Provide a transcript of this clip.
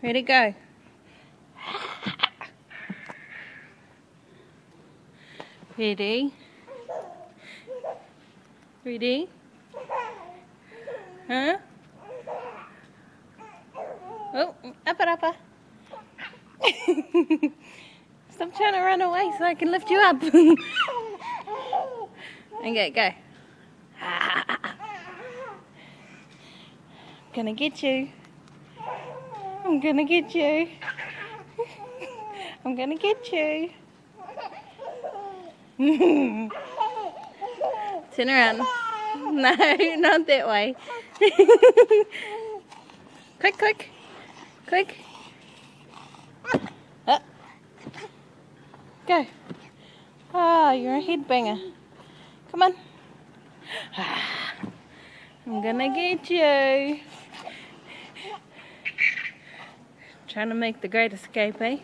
Ready, go. Ready? Ready? Huh? Oh, upper. Stop trying to run away so I can lift you up. Okay, go. I'm gonna get you. I'm gonna get you. I'm gonna get you. Turn around. No, not that way. Quick. Up. Go. Oh, you're a headbanger. Come on. I'm gonna get you. Trying to make the great escape, eh?